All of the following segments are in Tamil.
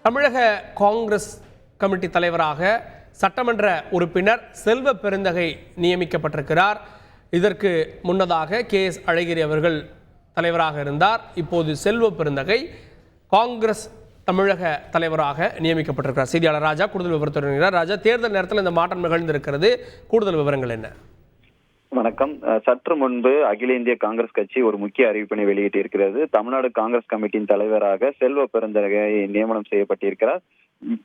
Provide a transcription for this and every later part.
தமிழக காங்கிரஸ் கமிட்டி தலைவராக சட்டமன்ற உறுப்பினர் செல்வ பெருந்தகை நியமிக்கப்பட்டிருக்கிறார். இதற்கு முன்னதாக KS அழகிரி அவர்கள் தலைவராக இருந்தார். இப்போது செல்வ பெருந்தகை காங்கிரஸ் தமிழக தலைவராக நியமிக்கப்பட்டிருக்கிறார். செய்தியாளர் ராஜா கூடுதல் விவரத்தை வருகிறார். ராஜா, தேர்தல் நேரத்தில் இந்த மாற்றம் நிகழ்ந்திருக்கிறது, கூடுதல் விவரங்கள் என்ன? வணக்கம். சற்று முன்பு அகில இந்திய காங்கிரஸ் கட்சி ஒரு முக்கிய அறிவிப்பினை வெளியிட்டிருக்கிறது. தமிழ்நாடு காங்கிரஸ் கமிட்டியின் தலைவராக செல்வ பெருந்தகை நியமனம் செய்யப்பட்டிருக்கிறார்.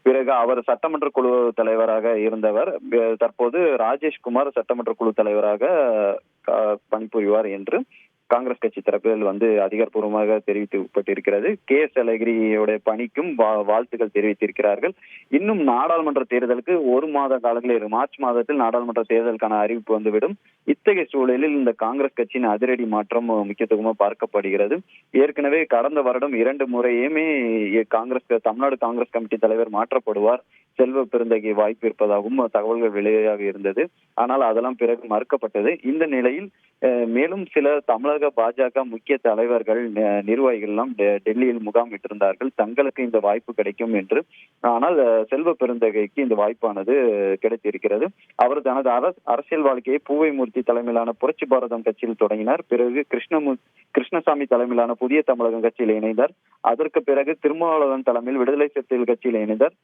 பிறகு அவர் சட்டமன்ற குழு தலைவராக இருந்தவர். தற்போது ராஜேஷ்குமார் சட்டமன்ற குழு தலைவராக பணிபுரிவார் என்று காங்கிரஸ் கட்சி தரப்பில் அதிகாரப்பூர்வமாக தெரிவிக்கப்பட்டிருக்கிறது. KS அழகிரியோட பணிக்கும் வாழ்த்துக்கள் தெரிவித்திருக்கிறார்கள். இன்னும் நாடாளுமன்ற தேர்தலுக்கு ஒரு மாத காலங்களில் மார்ச் மாதத்தில் நாடாளுமன்ற தேர்தலுக்கான அறிவிப்பு வந்துவிடும். இத்தகைய சூழலில் இந்த காங்கிரஸ் கட்சியின் அதிரடி மாற்றம் முக்கியத்துவமாக பார்க்கப்படுகிறது. ஏற்கனவே கடந்த வருடம் 2 முறையுமே தமிழ்நாடு காங்கிரஸ் கமிட்டி தலைவர் மாற்றப்படுவார், செல்வ பெருந்தகை வாய்ப்பு இருப்பதாகவும் தகவல்கள் வெளியாக இருந்தது. ஆனால் அதெல்லாம் பிறகு மறுக்கப்பட்டது. இந்த நிலையில் மேலும் சில தமிழக பாஜக முக்கிய தலைவர்கள் நிர்வாகிகள் எல்லாம் டெல்லியில் முகாமிட்டிருந்தார்கள், தங்களுக்கு இந்த வாய்ப்பு கிடைக்கும் என்று. ஆனால் செல்வ பெருந்தகைக்கு இந்த வாய்ப்பானது கிடைத்திருக்கிறது. அவர் தனது அரசியல் வாழ்க்கையை பூவைமூர்த்தி தலைமையிலான புரட்சி பாரதம் கட்சியில் தொடங்கினார். பிறகு கிருஷ்ணசாமி தலைமையிலான புதிய தமிழகம் கட்சியில் இணைந்தார். அதற்கு பிறகு திருமாவளவன் தலைமையில் விடுதலை சிறுத்தைகள் கட்சியில் இணைந்தார்.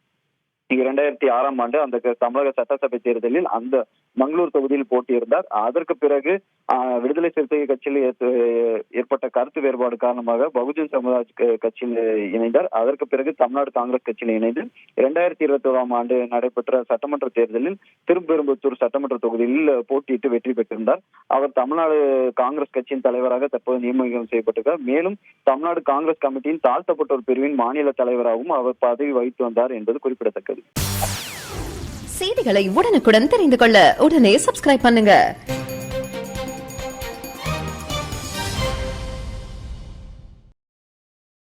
2006ஆம் ஆண்டு அந்த தமிழக சட்டசபை தேர்தலில் அந்த மங்களூர் தொகுதியில் போட்டியிருந்தார். அதற்கு பிறகு விடுதலை சிறுத்தைகள் கட்சியில் ஏற்பட்ட கருத்து வேறுபாடு காரணமாக பகுஜன் சமாஜ் கட்சியில் இணைந்தார். அதற்கு பிறகு தமிழ்நாடு காங்கிரஸ் கட்சியில் இணைந்து 2021ஆம் ஆண்டு நடைபெற்ற சட்டமன்ற தேர்தலில் திருப்பெரும்புத்தூர் சட்டமன்ற தொகுதியில் போட்டியிட்டு வெற்றி பெற்றிருந்தார். அவர் தமிழ்நாடு காங்கிரஸ் கட்சியின் தலைவராக தற்போது நியமனம் செய்யப்பட்டிருக்கிறார். மேலும் தமிழ்நாடு காங்கிரஸ் கமிட்டியின் தாழ்த்தப்பட்டோர் பிரிவின் மாநில தலைவராகவும் அவர் பதவி வகித்து வந்தார் என்பது குறிப்பிடத்தக்கது. செய்திகளை உடனுக்குடன் தெரிந்து கொள்ள உடனே சப்ஸ்கிரைப் பண்ணுங்க.